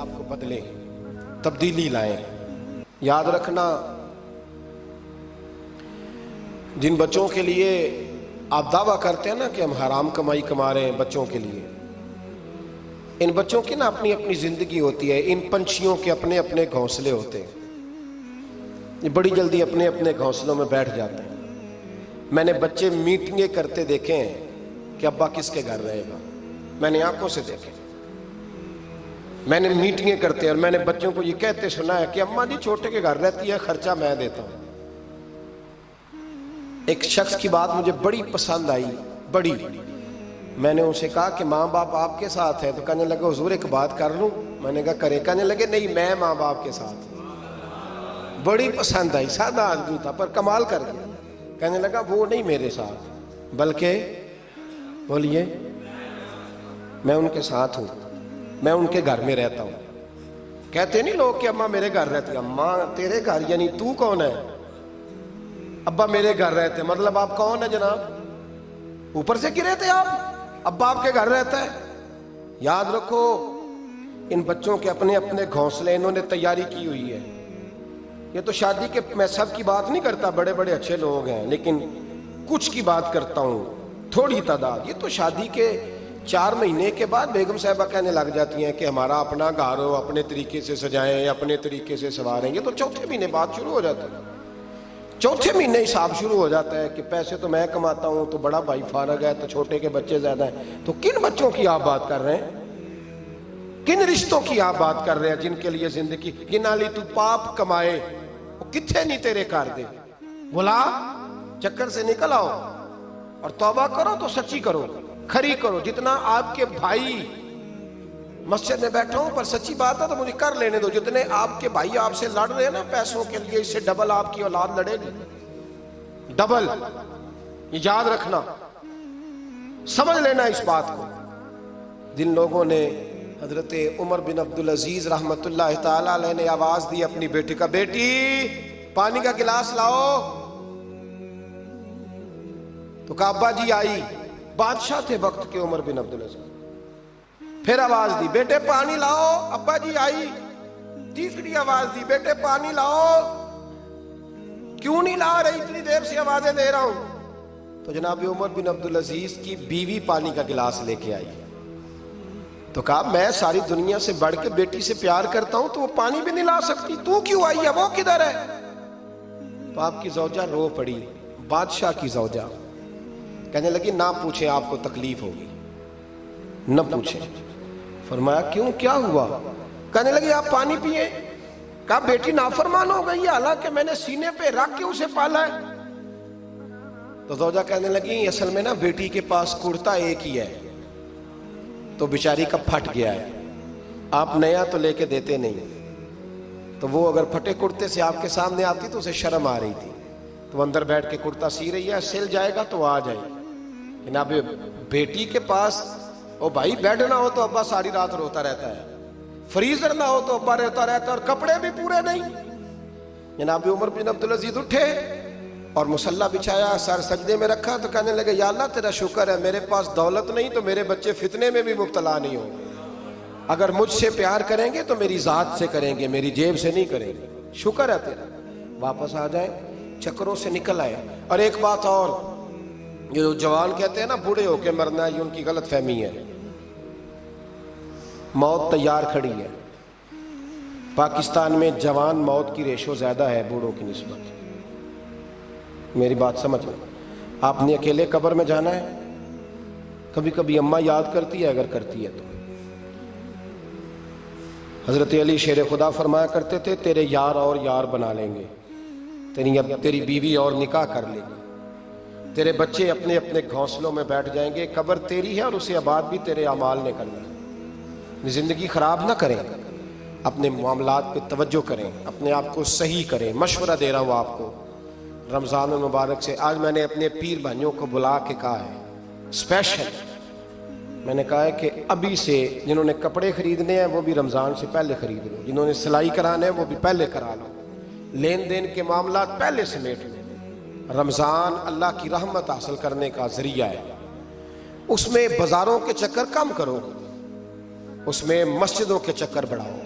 آپ کو بدلیں، تبدیلی لائیں۔ یاد رکھنا، جن بچوں کے لیے آپ دعویٰ کرتے ہیں نا کہ ہم حرام کمائی کما رہے ہیں بچوں کے لیے، ان بچوں کی نا اپنی اپنی زندگی ہوتی ہے، ان پنچھیوں کے اپنے اپنے گھونسلے ہوتے ہیں، یہ بڑی جلدی اپنے اپنے گھونسلوں میں بیٹھ جاتے ہیں۔ میں نے بچے میٹنگیں کرتے دیکھے ہیں کہ ابا کس کے گھر رہے گا، میں نے آنکھوں سے دیکھے، میں نے میٹنگیں کرتے اور میں نے بچوں کو یہ کہتے سنا ہے کہ اماں جی چھوٹے کے گھر رہتی ہے، خرچہ میں دیتا ہوں۔ ایک شخص کی بات مجھے بڑی پسند آئی، بڑی، میں نے ان سے کہا کہ ماں باپ آپ کے ساتھ ہے، تو کہنے لگا حضور ایک بات کر لوں؟ میں نے کہا کرے، کہنے لگے نہیں میں ماں باپ کے ساتھ۔ بڑی پسند آئی، سادہ آدمی تھا پر کمال کر گیا، کہنے لگا وہ نہیں میرے ساتھ بلکہ بولیے میں ان کے ساتھ ہوں، میں ان کے گھر میں رہتا ہوں۔ کہتے نہیں لوگ کہ اماں میرے گھر رہتی ہے، اماں تیرے گھر یعنی تو کون ہے؟ ابا میرے گھر رہتے، مطلب آپ کون ہے جناب؟ اوپر سے گرے تھے آپ؟ ابا آپ کے گھر رہتا ہے؟ یاد رکھو ان بچوں کے اپنے اپنے گھونسلے انہوں نے تیاری کی ہوئی ہے۔ یہ تو شادی کے، میں سب کی بات نہیں کرتا، بڑے بڑے اچھے لوگ ہیں، لیکن کچھ کی بات کرتا ہوں، تھوڑی تعداد۔ یہ تو شادی کے 4 مہینے کے بعد بیگم صاحبہ کہنے لگ جاتی ہیں کہ ہمارا اپنا گھر ہو، اپنے طریقے سے سجائیں، اپنے طریقے سے سواریں۔ یہ تو چوتھے مہینے بعد شروع ہو جاتا ہے، چوتھے مہینے حساب شروع ہو جاتا ہے کہ پیسے تو میں کماتا ہوں، تو بڑا بھائی فارغ ہے، تو چھوٹے کے بچے زیادہ ہیں۔ تو کن بچوں کی آپ بات کر رہے ہیں؟ کن رشتوں کی آپ بات کر رہے ہیں جن کے لیے زندگی گنا لی؟ تو پاپ کمائے وہ کتھے نہیں تیرے کر دے، بلا چکر سے نکل آؤ اور توبہ کرو تو سچی کرو، کھری کرو۔ جتنا آپ کے بھائی مسجد میں بیٹھا ہوں پر سچی بات ہے تو مجھے کر لینے دو، جتنے آپ کے بھائی آپ سے لڑ رہے ہیں نا پیسوں کے لیے، اس سے ڈبل آپ کی اولاد لڑے گی، ڈبل۔ یہ یاد رکھنا، سمجھ لینا اس بات کو۔ جن لوگوں نے حضرت عمر بن عبدالعزیز رحمت اللہ تعالی علیہ نے آواز دی اپنی بیٹی کا، بیٹی پانی کا گلاس لاؤ، تو کہا ابا جی آئی۔ بادشاہ تھے وقت کے عمر بن عبدالعزیز۔ پھر آواز دی بیٹے پانی لاؤ، ابا جی آئی۔ تیسری آواز دی بیٹے پانی لاؤ، کیوں نہیں لا رہی؟ اتنی دیر سے آوازیں دے رہا ہوں۔ تو جناب عمر بن عبدالعزیز کی بیوی پانی کا گلاس لے کے آئی، تو کہا میں ساری دنیا سے بڑھ کے بیٹی سے پیار کرتا ہوں تو وہ پانی بھی نہیں لا سکتی، تو کیوں آئی ہے؟ وہ کدھر ہے؟ تو آپ کی زوجہ رو پڑی، بادشاہ کی زوجہ، کہنے لگی نہ پوچھیں آپ کو تکلیف ہوگی، نہ پوچھیں۔ فرمایا کیوں، کیا ہوا؟ کہنے لگی آپ پانی پیئے۔ کہا بیٹی نافرمان ہو گئی ہے، حالانکہ میں نے سینے پہ رکھ کے اسے پالا ہے۔ تو زوجہ کہنے لگی اصل میں نا بیٹی کے پاس کرتا ایک ہی ہے، تو بیچاری کا پھٹ گیا ہے، آپ نیا تو لے کے دیتے نہیں، تو وہ اگر پھٹے کرتے سے آپ کے سامنے آتی تو اسے شرم آ رہی تھی، تو وہ اندر بیٹھ کے کرتا سی رہی ہے، سل جائے گا تو آ جائے۔ جناب بیٹی کے پاس او بھائی بیڈ نہ ہو تو ابا ساری رات روتا رہتا ہے، فریزر نہ ہو تو ابا روتا رہتا ہے، اور کپڑے بھی پورے نہیں۔ جناب عمر بن عبدالعزیز اٹھے اور مصلی بچھایا، سر سجدے میں رکھا، تو کہنے لگے یا اللہ تیرا شکر ہے میرے پاس دولت نہیں تو میرے بچے فتنے میں بھی مبتلا نہیں ہوں، اگر مجھ سے پیار کریں گے تو میری ذات سے کریں گے، میری جیب سے نہیں کریں گے، شکر ہے تیرا۔ واپس آ جائیں، چکروں سے نکل آئے۔ اور ایک بات اور، جو جوان کہتے ہیں نا بوڑھے ہو کے مرنا ہے، یہ ان کی غلط فہمی ہے۔ موت تیار کھڑی ہے، پاکستان میں جوان موت کی ریشو زیادہ ہے بوڑھوں کی نسبت، میری بات سمجھ لیں۔ آپ نے اکیلے قبر میں جانا ہے، کبھی کبھی اماں یاد کرتی ہے اگر کرتی ہے تو۔ حضرت علی شیر خدا فرمایا کرتے تھے تیرے یار اور یار بنا لیں گے، تیری بیوی اور نکاح کر لے گی، تیرے بچے اپنے اپنے گھونسلوں میں بیٹھ جائیں گے، قبر تیری ہے اور اسے آباد بھی تیرے اعمال نے کرنا ہے۔ زندگی خراب نہ کریں، اپنے معاملات پہ توجہ کریں، اپنے آپ کو صحیح کریں۔ مشورہ دے رہا ہوں آپ کو رمضان المبارک سے، آج میں نے اپنے پیر بھائیوں کو بلا کے کہا ہے اسپیشل، میں نے کہا ہے کہ ابھی سے جنہوں نے کپڑے خریدنے ہیں وہ بھی رمضان سے پہلے خرید لو، جنہوں نے سلائی کرانا ہے وہ بھی پہلے کرا لو، لین دین کے معاملات پہلے سمیٹ لو۔ رمضان اللہ کی رحمت حاصل کرنے کا ذریعہ ہے، اس میں بازاروں کے چکر کم کرو، اس میں مسجدوں کے چکر بڑھاؤ۔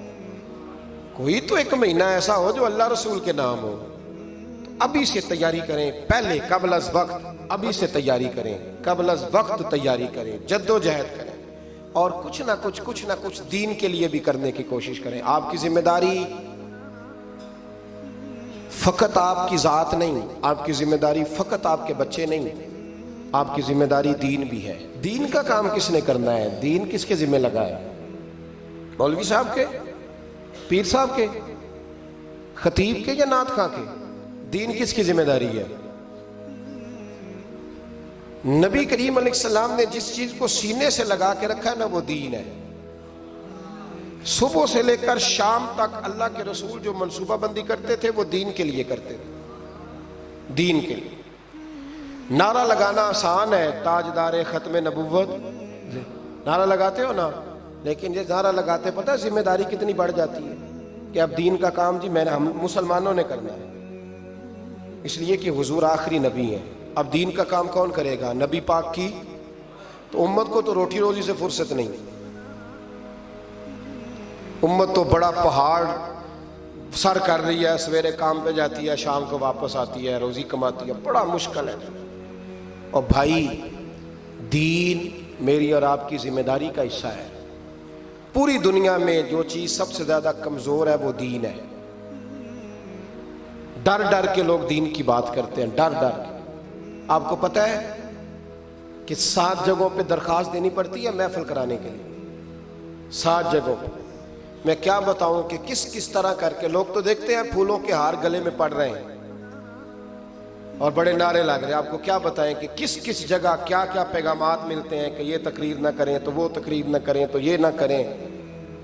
کوئی تو ایک مہینہ ایسا ہو جو اللہ رسول کے نام ہو. ابھی سے تیاری کریں، پہلے قبل از وقت ابھی سے تیاری کریں، قبل از وقت تیاری کریں، جد و جہد کریں، اور کچھ نہ کچھ دین کے لیے بھی کرنے کی کوشش کریں. آپ کی ذمہ داری فقط آپ کی ذات نہیں، آپ کی ذمہ داری فقط آپ کے بچے نہیں، آپ کی ذمہ داری دین بھی ہے. دین کا کام کس نے کرنا ہے؟ دین کس کے ذمہ لگا ہے؟ مولوی صاحب کے، پیر صاحب کے، خطیب کے، یا نعت خواں کے؟ دین کس کی ذمہ داری ہے؟ نبی کریم علیہ السلام نے جس چیز کو سینے سے لگا کے رکھا ہے نا، وہ دین ہے. صبح سے لے کر شام تک اللہ کے رسول جو منصوبہ بندی کرتے تھے وہ دین کے لیے کرتے تھے، دین کے لیے. نعرہ لگانا آسان ہے، تاجدار ختم نبوت نعرہ لگاتے ہو نا، لیکن یہ نعرہ لگاتے پتہ ہے ذمہ داری کتنی بڑھ جاتی ہے کہ اب دین کا کام جی ہم مسلمانوں نے کرنا ہے، اس لیے کہ حضور آخری نبی ہیں. اب دین کا کام کون کرے گا؟ نبی پاک کی تو امت کو تو روٹی روزی سے فرصت نہیں. امت تو بڑا پہاڑ سر کر رہی ہے، سویرے کام پہ جاتی ہے، شام کو واپس آتی ہے، روزی کماتی ہے، بڑا مشکل ہے. اور بھائی دین میری اور آپ کی ذمہ داری کا حصہ ہے. پوری دنیا میں جو چیز سب سے زیادہ کمزور ہے وہ دین ہے. ڈر ڈر کے لوگ دین کی بات کرتے ہیں، ڈر ڈر کے. آپ کو پتہ ہے کہ 7 جگہوں پہ درخواست دینی پڑتی ہے محفل کرانے کے لیے، 7 جگہوں پہ. میں کیا بتاؤں کہ کس طرح کر کے لوگ تو دیکھتے ہیں پھولوں کے ہار گلے میں پڑ رہے ہیں اور بڑے نعرے لگ رہے ہیں. آپ کو کیا بتائیں کہ کس جگہ کیا پیغامات ملتے ہیں کہ یہ تقریر نہ کریں تو وہ تقریر نہ کریں تو یہ نہ کریں.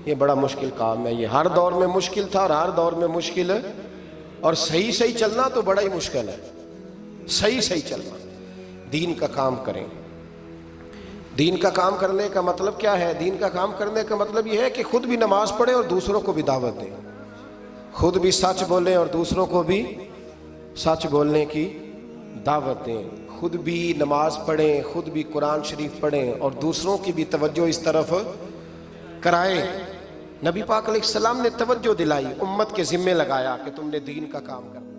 یہ بڑا مشکل کام ہے. یہ ہر دور میں مشکل تھا اور ہر دور میں مشکل ہے. اور صحیح چلنا تو بڑا ہی مشکل ہے. صحیح چلنا. دین کا کام کریں. دین کا کام کرنے کا مطلب کیا ہے؟ دین کا کام کرنے کا مطلب یہ ہے کہ خود بھی نماز پڑھیں اور دوسروں کو بھی دعوت دیں، خود بھی سچ بولیں اور دوسروں کو بھی سچ بولنے کی دعوت دیں، خود بھی نماز پڑھیں، خود بھی قرآن شریف پڑھیں اور دوسروں کی بھی توجہ اس طرف کرائیں. نبی پاک علیہ السلام نے توجہ دلائی، امت کے ذمے لگایا کہ تم نے دین کا کام کرنا.